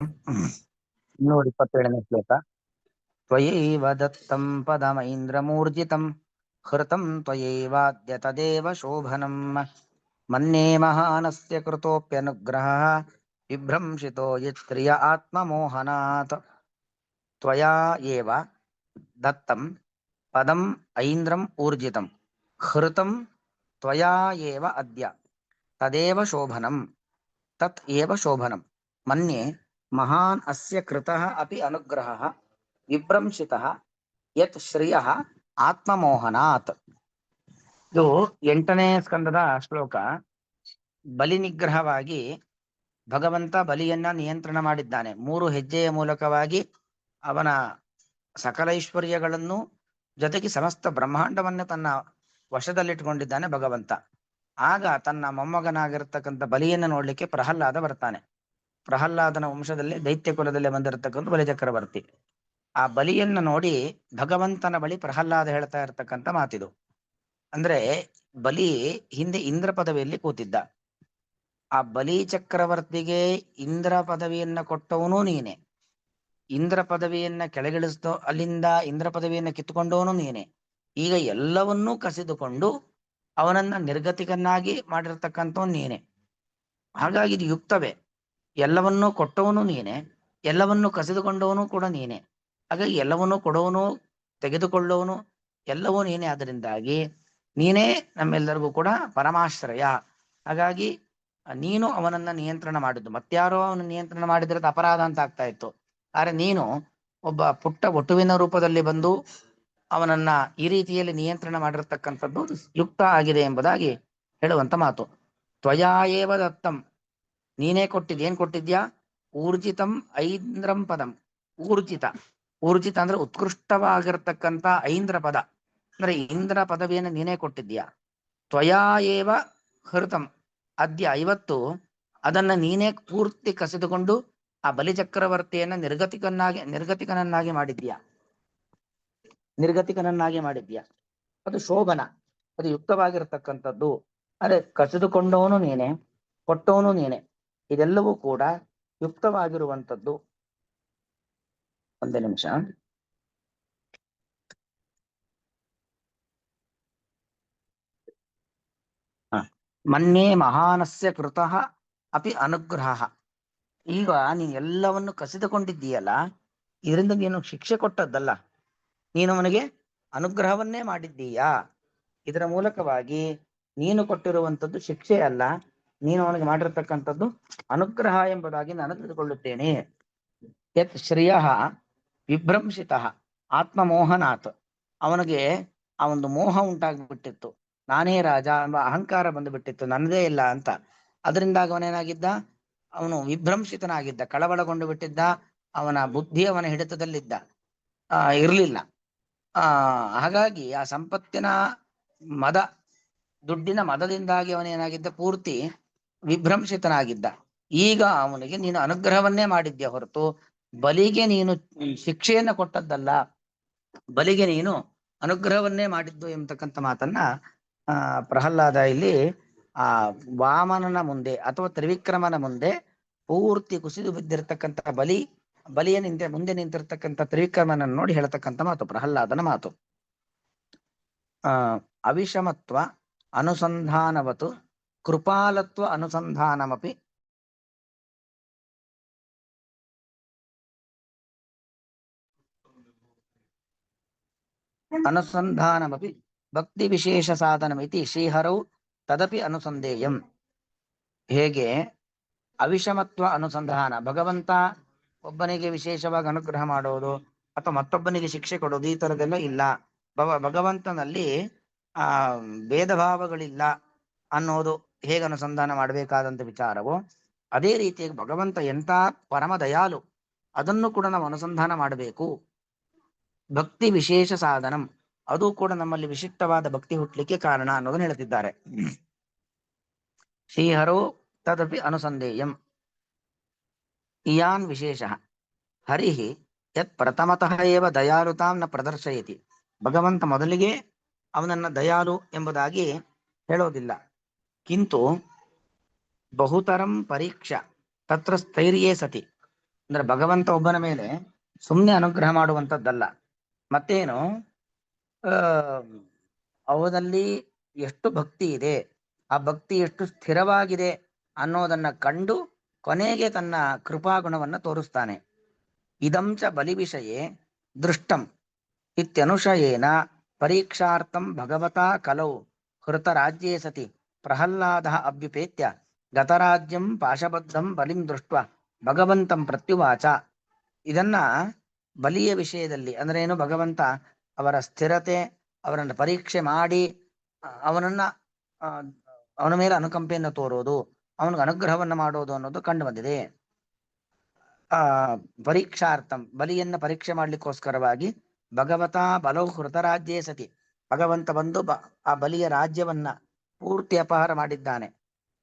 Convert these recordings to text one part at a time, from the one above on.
ಇನ್ನೂರ ಶ್ಲೋಕ. ತ್ವಯೈವ ದತ್ತಂ ಪದಮೈಂದ್ರಮೂರ್ಜಿತಂ ಹೃತಂ ತ್ವಯೈವಾದ್ಯ ತದೇವ ಶೋಭನಂ ಮನ್ಯೇ ಮಹಾನಸ್ಯ ಕೃತೋಪ್ಯನುಗ್ರಹಃ ವಿಭ್ರಂಶಿತೋ ಯತ್ಕ್ರಿಯ ಆತ್ಮಮೋಹನಾತ್. ತ್ವಯಾ ಏವ ದತ್ತಂ ಪದಂ ಐಂದ್ರಂ ಊರ್ಜಿತಂ ಹೃತಂ ತ್ವಯಾ ಏವ ಅದ್ಯ ತದೇವ ಶೋಭನಂ ತತ್ ಏವ ಶೋಭನಂ ಮನ್ಯೆ ಮಹಾನ್ ಅಸ್ಯ ಕೃತಃ ಅಪಿ ಅನುಗ್ರಹಃ ವಿಭ್ರಂಶಿತಃ ಯತ್ ಶ್ರಿಯಃ ಆತ್ಮಮೋಹನಾತ್. ಇದು 8ನೇ ಸ್ಕಂದದ ಶ್ಲೋಕ. ಬಲಿ ನಿಗ್ರಹವಾಗಿ ಭಗವಂತ ಬಲಿಯನ್ನ ನಿಯಂತ್ರಣ ಮಾಡಿದ್ದಾನೆ. 3 ಹೆಜ್ಜೆಯ ಮೂಲಕವಾಗಿ ಅವನ ಸಕಲ ಐಶ್ವರ್ಯಗಳನ್ನು ಜೊತೆಗೆ ಸಮಸ್ತ ಬ್ರಹ್ಮಾಂಡವನ್ನು ತನ್ನ ವಶದಲ್ಲಿಟ್ಟುಕೊಂಡಿದ್ದಾನೆ ಭಗವಂತ. ಆಗ ತನ್ನ ಮೊಮ್ಮಗನಾಗಿರ್ತಕ್ಕಂಥ ಬಲಿಯನ್ನು ನೋಡ್ಲಿಕ್ಕೆ ಪ್ರಹ್ಲಾದ ಬರ್ತಾನೆ. ಪ್ರಹ್ಲಾದನ ವಂಶದಲ್ಲಿ ದೈತ್ಯ ಕುಲದಲ್ಲಿ ಬಂದಿರತಕ್ಕಂಥ ಬಲಿ ಚಕ್ರವರ್ತಿ. ಆ ಬಲಿಯನ್ನ ನೋಡಿ ಭಗವಂತನ ಬಳಿ ಪ್ರಹ್ಲಾದ ಹೇಳ್ತಾ ಇರ್ತಕ್ಕಂಥ ಮಾತಿದು. ಅಂದ್ರೆ ಬಲಿ ಹಿಂದೆ ಇಂದ್ರ ಪದವಿಯಲ್ಲಿ ಕೂತಿದ್ದ. ಆ ಬಲಿ ಚಕ್ರವರ್ತಿಗೆ ಇಂದ್ರ ಪದವಿಯನ್ನ ಕೊಟ್ಟವನು ನೀನೆ. ಇಂದ್ರ ಪದವಿಯನ್ನ ಕೆಳಗಿಳಿಸ್ದೋ ಅಲ್ಲಿಂದ ಇಂದ್ರ ಪದವಿಯನ್ನ ಕಿತ್ತುಕೊಂಡವನು ನೀನೆ. ಈಗ ಎಲ್ಲವನ್ನೂ ಕಸಿದುಕೊಂಡು ಅವನನ್ನ ನಿರ್ಗತಿಕನ್ನಾಗಿ ಮಾಡಿರ್ತಕ್ಕಂಥವನು ನೀನೆ. ಹಾಗಾಗಿ ಇದು ಯುಕ್ತವೇ. ಎಲ್ಲವನ್ನೂ ಕೊಟ್ಟವನು ನೀನೆ, ಎಲ್ಲವನ್ನೂ ಕಸಿದುಕೊಂಡವನು ಕೂಡ ನೀನೆ. ಹಾಗಾಗಿ ಎಲ್ಲವನ್ನೂ ಕೊಡುವನು, ತೆಗೆದುಕೊಳ್ಳುವನು ಎಲ್ಲವೂ ನೀನೆ. ಅದರಿಂದಾಗಿ ನೀನೇ ನಮ್ಮೆಲ್ಲರಿಗೂ ಕೂಡ ಪರಮಾಶ್ರಯ. ಹಾಗಾಗಿ ನೀನು ಅವನನ್ನ ನಿಯಂತ್ರಣ ಮಾಡಿದ್ದು. ಮತ್ಯಾರೋ ಅವನ ನಿಯಂತ್ರಣ ಮಾಡಿದ್ರೆ ಅಪರಾಧ ಅಂತ ಆಗ್ತಾ ಇತ್ತು. ಆದ್ರೆ ನೀನು ಒಬ್ಬ ಪುಟ್ಟ ಒಟುವಿನ ರೂಪದಲ್ಲಿ ಬಂದು ಅವನನ್ನ ಈ ರೀತಿಯಲ್ಲಿ ನಿಯಂತ್ರಣ ಮಾಡಿರ್ತಕ್ಕಂಥದ್ದು ಯುಕ್ತ ಆಗಿದೆ ಎಂಬುದಾಗಿ ಹೇಳುವಂತ ಮಾತು. ತ್ವಯಾ ಏವ ದತ್ತಂ, ನೀನೇ ಕೊಟ್ಟಿದ್. ಏನ್ ಕೊಟ್ಟಿದ್ಯಾ? ಊರ್ಜಿತಂ ಐಂದ್ರಂ ಪದಂ. ಊರ್ಜಿತ, ಊರ್ಜಿತ ಅಂದ್ರೆ ಉತ್ಕೃಷ್ಟವಾಗಿರ್ತಕ್ಕಂಥ ಐಂದ್ರ ಪದ. ಅಂದ್ರೆ ಇಂದ್ರ ಪದವಿಯನ್ನು ನೀನೇ ಕೊಟ್ಟಿದ್ಯಾ. ತ್ವಯಾ ಏವ ಹೃತಂ, ಅದ್ಯ ಇವತ್ತು ಅದನ್ನ ನೀನೇ ಪೂರ್ತಿ ಕಸಿದುಕೊಂಡು ಆ ಬಲಿಚಕ್ರವರ್ತಿಯನ್ನ ನಿರ್ಗತಿಕನನ್ನಾಗಿ ಮಾಡಿದ್ಯಾ. ನಿರ್ಗತಿಕನನ್ನಾಗಿ ಮಾಡಿದ್ಯಾ. ಅದು ಶೋಭನ, ಅದು ಯುಕ್ತವಾಗಿರ್ತಕ್ಕಂಥದ್ದು. ಅರೆ ಕಸಿದುಕೊಂಡವನು ನೀನೆ, ಕೊಟ್ಟವನು ನೀನೆ. ಇದೆಲ್ಲವೂ ಕೂಡ ಯುಕ್ತವಾಗಿರುವಂಥದ್ದು. ಒಂದೇ ನಿಮಿಷ. ಮನ್ಯೇ ಮಹಾನಸ್ಯ ಕೃತಃ ಅಪಿ ಅನುಗ್ರಹ. ಈಗ ನೀನು ಎಲ್ಲವನ್ನು ಕಸಿದುಕೊಂಡಿದ್ದೀಯಲ್ಲ, ಇದರಿಂದ ನೀನು ಶಿಕ್ಷೆ ಕೊಟ್ಟದ್ದಲ್ಲ, ನೀನು ಅವನಿಗೆ ಅನುಗ್ರಹವನ್ನೇ ಮಾಡಿದ್ದೀಯಾ. ಇದರ ಮೂಲಕವಾಗಿ ನೀನು ಕೊಟ್ಟಿರುವಂಥದ್ದು ಶಿಕ್ಷೆ ಅಲ್ಲ, ನೀನು ಅವನಿಗೆ ಮಾಡಿರ್ತಕ್ಕಂಥದ್ದು ಅನುಗ್ರಹ ಎಂಬುದಾಗಿ ನಾನು ತಿಳಿದುಕೊಳ್ಳುತ್ತೇನೆ. ಯತ್ ಶ್ರಿಯ ವಿಭ್ರಂಶಿತ ಆತ್ಮಮೋಹನಾತ್. ಅವನಿಗೆ ಆ ಒಂದು ಮೋಹ ಉಂಟಾಗ್ಬಿಟ್ಟಿತ್ತು. ನಾನೇ ರಾಜ ಎಂಬ ಅಹಂಕಾರ ಬಂದುಬಿಟ್ಟಿತ್ತು, ನನ್ನದೇ ಇಲ್ಲ ಅಂತ. ಅದರಿಂದಾಗ ಅವನೇನಾಗಿದ್ದ? ಅವನು ವಿಭ್ರಂಶಿತನಾಗಿದ್ದ, ಕಳವಳಗೊಂಡು ಬಿಟ್ಟಿದ್ದ. ಅವನ ಬುದ್ಧಿ ಅವನ ಹಿಡಿತದಲ್ಲಿದ್ದ ಇರಲಿಲ್ಲ. ಹಾಗಾಗಿ ಆ ಸಂಪತ್ತಿನ ಮದ, ದುಡ್ಡಿನ ಮದದಿಂದಾಗಿ ಅವನೇನಾಗಿದ್ದ? ಪೂರ್ತಿ ವಿಭ್ರಂಶಿತನಾಗಿದ್ದ. ಈಗ ಅವನಿಗೆ ನೀನು ಅನುಗ್ರಹವನ್ನೇ ಮಾಡಿದ್ಯಾ ಹೊರತು ಬಲಿಗೆ ನೀನು ಶಿಕ್ಷೆಯನ್ನ ಕೊಟ್ಟದ್ದಲ್ಲ, ಬಲಿಗೆ ನೀನು ಅನುಗ್ರಹವನ್ನೇ ಮಾಡಿದ್ದು ಎಂಬತಕ್ಕಂಥ ಮಾತನ್ನ ಪ್ರಹ್ಲಾದ ಇಲ್ಲಿ ಆ ವಾಮನನ ಮುಂದೆ ಅಥವಾ ತ್ರಿವಿಕ್ರಮನ ಮುಂದೆ ಪೂರ್ತಿ ಕುಸಿದು ಬಿದ್ದಿರತಕ್ಕಂಥ ಬಲಿಯ ಮುಂದೆ ನಿಂತಿರ್ತಕ್ಕಂಥ ತ್ರಿವಿಕ್ರಮನನ್ನು ನೋಡಿ ಹೇಳ್ತಕ್ಕಂಥ ಮಾತು ಪ್ರಹ್ಲಾದನ ಮಾತು. ಅವಿಷಮತ್ವ ಅನುಸಂಧಾನವತು ಕೃಪಾಲತ್ವ ಅನುಸಂಧಾನಮಪಿ ಭಕ್ತಿ ವಿಶೇಷ ಸಾಧನಮಿತಿ ಶ್ರೀಹರೌ ತದಪಿ ಅನುಸಂಧೇಯಂ. ಹೇಗೆ ಅವಿಷಮತ್ವ ಅನುಸಂಧಾನ, ಭಗವಂತ ಒಬ್ಬನಿಗೆ ವಿಶೇಷವಾಗಿ ಅನುಗ್ರಹ ಮಾಡೋದು ಅಥವಾ ಮತ್ತೊಬ್ಬನಿಗೆ ಶಿಕ್ಷೆ ಕೊಡೋದು ಈ ತರದೆಲ್ಲ ಇಲ್ಲ. ಭಗವಂತನಲ್ಲಿ ಭೇದ ಭಾವಗಳಿಲ್ಲ ಅನ್ನೋದು ಹೇಗೆ ಅನುಸಂಧಾನ ಮಾಡಬೇಕಾದಂತ ವಿಚಾರವೋ, ಅದೇ ರೀತಿಯಾಗಿ ಭಗವಂತ ಎಂಥ ಪರಮ ದಯಾಲು ಅದನ್ನು ಕೂಡ ನಾವು ಅನುಸಂಧಾನ ಮಾಡಬೇಕು. ಭಕ್ತಿ ವಿಶೇಷ ಸಾಧನಂ, ಅದು ಕೂಡ ನಮ್ಮಲ್ಲಿ ವಿಶಿಷ್ಟವಾದ ಭಕ್ತಿ ಹುಟ್ಟಲಿಕ್ಕೆ ಕಾರಣ ಅನ್ನೋದನ್ನು ಹೇಳ್ತಿದ್ದಾರೆ. ಶ್ರೀಹರೋ ತದಪಿ ಅನುಸಂಧೇಯಂ ಇಯಾನ್ ವಿಶೇಷ ಹರಿ ಯತ್ ಪ್ರಥಮತಃ ಏವ ದಯಾಳುತಾಂ ನ ಪ್ರದರ್ಶಯತಿ. ಭಗವಂತ ಮೊದಲಿಗೆ ಅವನನ್ನ ದಯಾಳು ಎಂಬುದಾಗಿ ಹೇಳೋದಿಲ್ಲ. ಕಿಂತು ಬಹುತರಂ ಪರೀಕ್ಷ ತತ್ರ ಸ್ಥೈರ್ಯೇ ಸತಿ. ಅಂದ್ರೆ ಭಗವಂತ ಒಬ್ಬನ ಮೇಲೆ ಸುಮ್ಮನೆ ಅನುಗ್ರಹ ಮಾಡುವಂಥದ್ದಲ್ಲ. ಮತ್ತೇನು ಆ ಅವನಲ್ಲಿ ಎಷ್ಟು ಭಕ್ತಿ ಇದೆ, ಆ ಭಕ್ತಿ ಎಷ್ಟು ಸ್ಥಿರವಾಗಿದೆ ಅನ್ನೋದನ್ನ ಕಂಡು ಕೊನೆಗೆ ತನ್ನ ಕೃಪಾಗುಣವನ್ನ ತೋರಿಸ್ತಾನೆ. ಇದಂಚ ಬಲಿ ವಿಷಯೇ ದೃಷ್ಟಂ ಇತ್ಯನುಶಯೇನ ಪರೀಕ್ಷಾರ್ಥಂ ಭಗವತಾ ಕಲೌ ಹೃತರಾಜ್ಯೇ ಸತಿ ಪ್ರಹ್ಲಾದ ಅಭ್ಯುಪೇತ್ಯ ಗತರಾಜ್ಯಂ ಪಾಶಬದ್ಧಂ ಬಲಿಂ ದೃಷ್ಟ ಭಗವಂತಂ ಪ್ರತ್ಯುವಾಚ. ಇದನ್ನ ಬಲಿಯ ವಿಷಯದಲ್ಲಿ ಅಂದ್ರೆ ಏನು, ಭಗವಂತ ಅವರ ಸ್ಥಿರತೆ, ಅವರನ್ನು ಪರೀಕ್ಷೆ ಮಾಡಿ ಅವನನ್ನ ಆ, ಅವನ ಮೇಲೆ ಅನುಕಂಪೆಯನ್ನು ತೋರೋದು, ಅವನಿಗೆ ಅನುಗ್ರಹವನ್ನು ಮಾಡೋದು ಅನ್ನೋದು ಕಂಡು ಬಂದಿದೆ. ಆ ಪರೀಕ್ಷಾರ್ಥಂ ಬಲಿಯನ್ನ ಪರೀಕ್ಷೆ ಮಾಡ್ಲಿಕ್ಕೋಸ್ಕರವಾಗಿ ಭಗವತಾ ಬಲೌ ಹೃತರಾಜ್ಯೇ ಸತಿ ಭಗವಂತ ಬಂದು ಆ ಬಲಿಯ ರಾಜ್ಯವನ್ನ ಪೂರ್ತಿ ಅಪಹಾರ ಮಾಡಿದ್ದಾನೆ.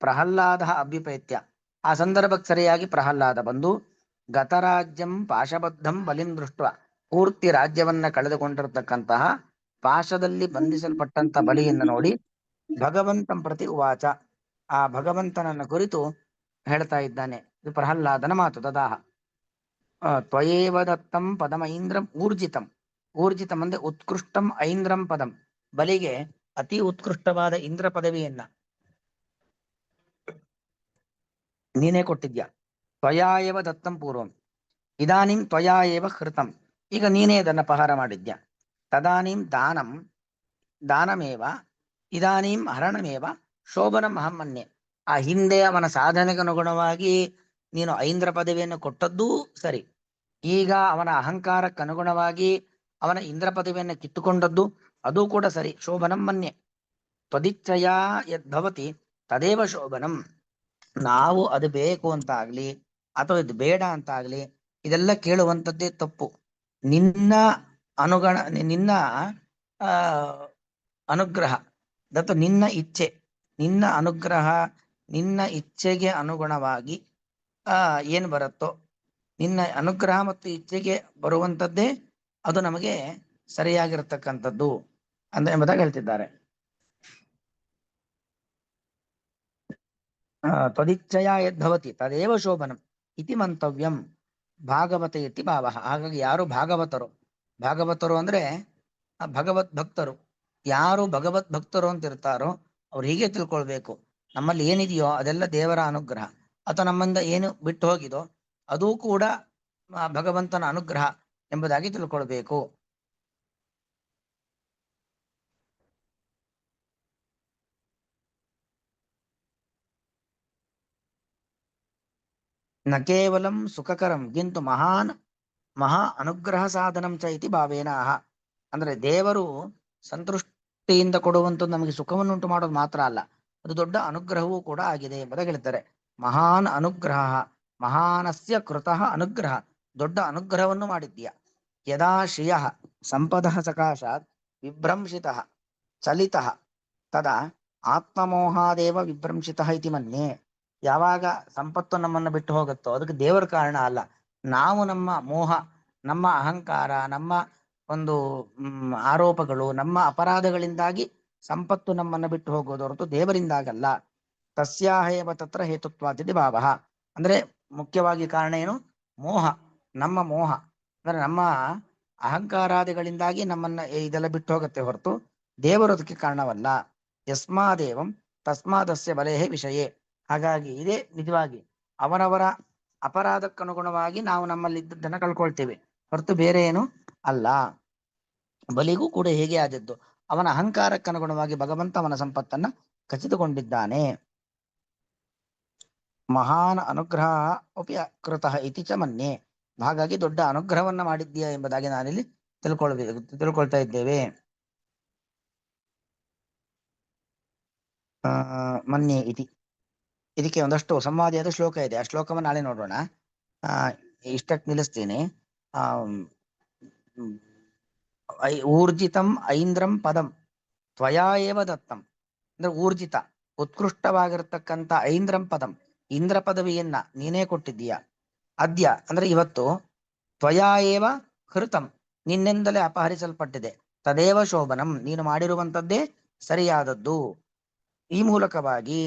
ಪ್ರಹ್ಲಾದ ಅಭ್ಯುಪೇತ್ಯ ಆ ಸಂದರ್ಭಕ್ಕೆ ಸರಿಯಾಗಿ ಪ್ರಹ್ಲಾದ ಬಂದು ಗತರಾಜ್ಯಂ ಪಾಶಬದ್ಧಂ ಬಲಿಂ ದೃಷ್ಟ ಪೂರ್ತಿ ರಾಜ್ಯವನ್ನ ಕಳೆದುಕೊಂಡಿರತಕ್ಕಂತಹ ಪಾಶದಲ್ಲಿ ಬಂಧಿಸಲ್ಪಟ್ಟಂತ ಬಲಿಯನ್ನು ನೋಡಿ ಭಗವಂತಂ ಪ್ರತಿ ಉವಾಚ ಆ ಭಗವಂತನನ್ನ ಕುರಿತು ಹೇಳ್ತಾ ಇದ್ದಾನೆ. ಇದು ಪ್ರಹ್ಲಾದನ ಮಾತು. ತದಾಹ ತ್ವಯೇವ ದತ್ತಂ ಪದಂ ಐಂದ್ರಂ ಊರ್ಜಿತಂ. ಊರ್ಜಿತಂ ಅಂದ್ರೆ ಉತ್ಕೃಷ್ಟಂ ಐಂದ್ರಂ ಪದಂ, ಬಲಿಗೆ ಅತಿ ಉತ್ಕೃಷ್ಟವಾದ ಇಂದ್ರ ಪದವಿಯನ್ನ ನೀನೇ ಕೊಟ್ಟಿದ್ಯಾ. ತ್ವಯಾ ಏವ ದತ್ತಂ ಪೂರ್ವಂ ಇದಾನಿಂ ತ್ವಯಾ ಏವ ಹೃತಂ, ಈಗ ನೀನೇ ಅದನ್ನ ಅಪಹಾರ ಮಾಡಿದ್ಯಾ. ತದಾನಿಂ ದಾನಂ ದಾನಮೇವ ಇದಾನಿಂ ಹರಣಮೇವ ಶೋಭನಂ ಅಹಂ ಮನ್ಯೆ. ಆ ಹಿಂದೆ ಅವನ ಸಾಧನೆಗೆ ಅನುಗುಣವಾಗಿ ನೀನು ಐಂದ್ರ ಪದವಿಯನ್ನು ಕೊಟ್ಟದ್ದೂ ಸರಿ, ಈಗ ಅವನ ಅಹಂಕಾರಕ್ಕೆ ಅನುಗುಣವಾಗಿ ಅವನ ಇಂದ್ರ ಪದವಿಯನ್ನು ಕಿತ್ತುಕೊಂಡದ್ದು ಅದು ಕೂಡ ಸರಿ. ಶೋಭನಂ ಮನ್ಯೆ ತ್ವದಿಚ್ಛಯ ಯದ್ಭವತಿ ತದೇವ ಶೋಭನಂ. ನಾವು ಅದು ಬೇಕು ಅಂತ ಆಗ್ಲಿ ಅಥವಾ ಇದು ಬೇಡ ಅಂತ ಆಗ್ಲಿ ಇದೆಲ್ಲ ಕೇಳುವಂಥದ್ದೇ ತಪ್ಪು. ನಿನ್ನ ನಿನ್ನ ಆ ಅನುಗ್ರಹ ದತ್ತು ನಿನ್ನ ಇಚ್ಛೆ, ನಿನ್ನ ಅನುಗ್ರಹ, ನಿನ್ನ ಇಚ್ಛೆಗೆ ಅನುಗುಣವಾಗಿ ಏನು ಬರುತ್ತೋ, ನಿನ್ನ ಅನುಗ್ರಹ ಮತ್ತು ಇಚ್ಛೆಗೆ ಬರುವಂಥದ್ದೇ ಅದು ನಮಗೆ ಸರಿಯಾಗಿರತಕ್ಕಂಥದ್ದು ಅಂತ ಎಂಬುದಾಗಿ ಹೇಳ್ತಿದ್ದಾರೆ. ತ್ವದಿಚ್ಛಯ ಯದ್ಭವತಿ ತದೇವ ಶೋಭನಂ ಇತಿ ಮಂತವ್ಯಂ ಭಾಗವತ ಇತಿ ಭಾವ. ಹಾಗಾಗಿ ಯಾರು ಭಾಗವತರು ಅಂದ್ರೆ ಭಗವತ್ ಭಕ್ತರು, ಯಾರು ಭಗವತ್ ಭಕ್ತರು ಅಂತ ಇರ್ತಾರೋ ಅವ್ರು ಹೀಗೆ ತಿಳ್ಕೊಳ್ಬೇಕು, ನಮ್ಮಲ್ಲಿ ಏನಿದೆಯೋ ಅದೆಲ್ಲ ದೇವರ ಅನುಗ್ರಹ, ಅಥವಾ ನಮ್ಮಿಂದ ಏನು ಬಿಟ್ಟು ಹೋಗಿದೋ ಅದೂ ಕೂಡ ಭಗವಂತನ ಅನುಗ್ರಹ ಎಂಬುದಾಗಿ ತಿಳ್ಕೊಳ್ಬೇಕು. ನ ಕೇವಲಂ ಸುಖಕರಂ ಕಿಂತು ಮಹಾ ಅನುಗ್ರಹ ಸಾಧನಂ ಚ ಇತಿ ಭಾವೇನ. ಅಂದ್ರೆ ದೇವರು ಸಂತೃಷ್ಟಿಯಿಂದ ಕೊಡುವಂಥದ್ದು ನಮಗೆ ಸುಖವನ್ನುಂಟು ಮಾಡೋದು ಮಾತ್ರ ಅಲ್ಲ, ಅದು ದೊಡ್ಡ ಅನುಗ್ರಹವೂ ಕೂಡ ಆಗಿದೆ ಎಂಬುದಾಗಿ ಹೇಳ್ತಾರೆ. ಮಹಾನ್ ಅನುಗ್ರಹ, ಮಹಾನಸ್ಯ ಕೃತಃ ಅನುಗ್ರಹ, ದೊಡ್ಡ ಅನುಗ್ರಹವನ್ನು ಮಾಡಿದ್ದೀಯ. ಯದಾ ಶ್ರಿಯ ಸಂಪದ ಸಕಾಶಾತ್ ವಿಭ್ರಂಶಿತ ಚಲಿತ ತದಾ ಆತ್ಮಮೋಹಾದೇವ ವಿಭ್ರಂಶಿತ ಇತಿ ಮನ್ಯೆ. ಯಾವಾಗ ಸಂಪತ್ತು ನಮ್ಮನ್ನು ಬಿಟ್ಟು ಹೋಗುತ್ತೋ ಅದಕ್ಕೆ ದೇವರ ಕಾರಣ ಅಲ್ಲ, ನಾವು ನಮ್ಮ ಮೋಹ, ನಮ್ಮ ಅಹಂಕಾರ, ನಮ್ಮ ಒಂದು ಆರೋಪಗಳು, ನಮ್ಮ ಅಪರಾಧಗಳಿಂದಾಗಿ ಸಂಪತ್ತು ನಮ್ಮನ್ನು ಬಿಟ್ಟು ಹೋಗೋದು ಹೊರತು ದೇವರಿಂದಾಗಲ್ಲ. ತಸ್ಯಾಹೇವ ತತ್ರ ಹೇತುತ್ವಾದಿತಿ ಭಾವ. ಅಂದ್ರೆ ಮುಖ್ಯವಾಗಿ ಕಾರಣ ಏನು? ಮೋಹ, ನಮ್ಮ ಮೋಹ ಅಂದ್ರೆ ನಮ್ಮ ಅಹಂಕಾರಾದಿಗಳಿಂದಾಗಿ ನಮ್ಮನ್ನ ಇದೆಲ್ಲ ಬಿಟ್ಟು ಹೋಗುತ್ತೆ ಹೊರತು ದೇವರು ಅದಕ್ಕೆ ಕಾರಣವಲ್ಲ. ಯಸ್ಮಾದೇವಂ ತಸ್ಮಾದಸ್ಯ ಬಲೇಹೇ ವಿಷಯೇ. ಹಾಗಾಗಿ ಇದೇ ನಿಜವಾಗಿ ಅವರವರ ಅಪರಾಧಕ್ಕನುಗುಣವಾಗಿ ನಾವು ನಮ್ಮಲ್ಲಿ ಇದ್ದದ್ದನ್ನು ಕಳ್ಕೊಳ್ತೇವೆ ಹೊರತು ಬೇರೆ ಏನು ಅಲ್ಲ. ಬಲಿಗೂ ಕೂಡ ಹೇಗೆ ಆದದ್ದು, ಅವನ ಅಹಂಕಾರಕ್ಕನುಗುಣವಾಗಿ ಭಗವಂತ ಅವನ ಸಂಪತ್ತನ್ನ ಖಚಿತಗೊಂಡಿದ್ದಾನೆ. ಮಹಾನ್ ಅನುಗ್ರಹ ಅಪಿ ಕೃತಃ ಇತಿ ಚ ಮನ್ಯೆ. ಹಾಗಾಗಿ ದೊಡ್ಡ ಅನುಗ್ರಹವನ್ನ ಮಾಡಿದ್ದೀಯಾ ಎಂಬುದಾಗಿ ನಾನಿಲ್ಲಿ ತಿಳ್ಕೊಳ್ತಾ ಇದ್ದೇವೆ. ಮನ್ಯೆ ಇತಿ. ಇದಕ್ಕೆ ಒಂದಷ್ಟು ಸಂವಾದಿಯಾದ ಶ್ಲೋಕ ಇದೆ, ಆ ಶ್ಲೋಕವನ್ನು ನಾಳೆ ನೋಡೋಣ. ಇಷ್ಟಕ್ಕೆ ನಿಲ್ಲಿಸ್ತೀನಿ. ಊರ್ಜಿತಂ ಐಂದ್ರಂ ಪದಂ ತ್ವಯಾ ಏವ ದತ್ತಂ. ಅಂದ್ರೆ ಊರ್ಜಿತ, ಉತ್ಕೃಷ್ಟವಾಗಿರತಕ್ಕಂಥ ಐಂದ್ರಂ ಪದಂ, ಇಂದ್ರ ಪದವಿಯನ್ನ ನೀನೇ ಕೊಟ್ಟಿದ್ದೀಯ. ಅದ್ಯ ಅಂದ್ರೆ ಇವತ್ತು, ತ್ವಯಾ ಏವ ಹೃತಂ ನಿನ್ನಿಂದಲೇ ಅಪಹರಿಸಲ್ಪಟ್ಟಿದೆ. ತದೇವ ಶೋಭನಂ ನೀನು ಮಾಡಿರುವಂಥದ್ದೇ ಸರಿಯಾದದ್ದು. ಈ ಮೂಲಕವಾಗಿ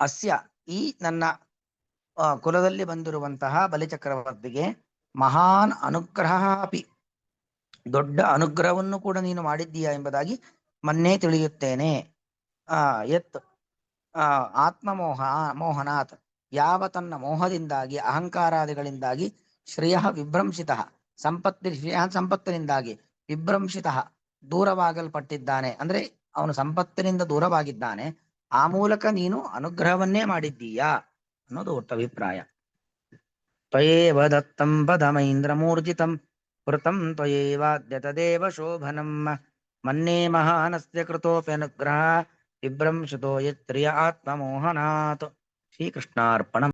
ಅಸ್ಯ ಈ ನನ್ನ ಕುಲದಲ್ಲಿ ಬಂದಿರುವಂತಹ ಬಲಿಚಕ್ರವರ್ತಿಗೆ ಮಹಾನ್ ಅನುಗ್ರಹ ಅಪಿ, ದೊಡ್ಡ ಅನುಗ್ರಹವನ್ನು ಕೂಡ ನೀನು ಮಾಡಿದ್ದೀಯಾ ಎಂಬುದಾಗಿ ಮೊನ್ನೆ ತಿಳಿಯುತ್ತೇನೆ. ಯತ್ ಆತ್ಮಮೋಹ ಮೋಹನಾತ್, ಯಾವ ತನ್ನ ಮೋಹದಿಂದಾಗಿ ಅಹಂಕಾರಾದಿಗಳಿಂದಾಗಿ ಶ್ರೇಯ ವಿಭ್ರಂಶಿತ ಸಂಪತ್ತಿನಿಂದಾಗಿ ವಿಭ್ರಂಶಿತ ದೂರವಾಗಲ್ಪಟ್ಟಿದ್ದಾನೆ, ಅಂದ್ರೆ ಅವನು ಸಂಪತ್ತಿನಿಂದ ದೂರವಾಗಿದ್ದಾನೆ, ಆ ಮೂಲಕ ನೀನು ಅನುಗ್ರಹವನ್ನೇ ಮಾಡಿದ್ದೀಯಾ ಅನ್ನೋದು ಒಟ್ಟು ಅಭಿಪ್ರಾಯ. ತ್ವಯೇವ ದತ್ತಂ ಪದಮೈಂದ್ರಮೂರ್ಜಿತಂ ಕೃತಂ ತ್ವಯೇವಾದ್ಯ ತದೇವ ಶೋಭನಂ ಮನ್ನೇ ಮಹಾನಸ್ಯ ಕೃತೋಪ್ಯನುಗ್ರಹ ವಿಭ್ರಂಶಿತೋ ಯತ್ರಿಯ ಆತ್ಮಮೋಹನಾತ್. ಶ್ರೀಕೃಷ್ಣಾರ್ಪಣಂ.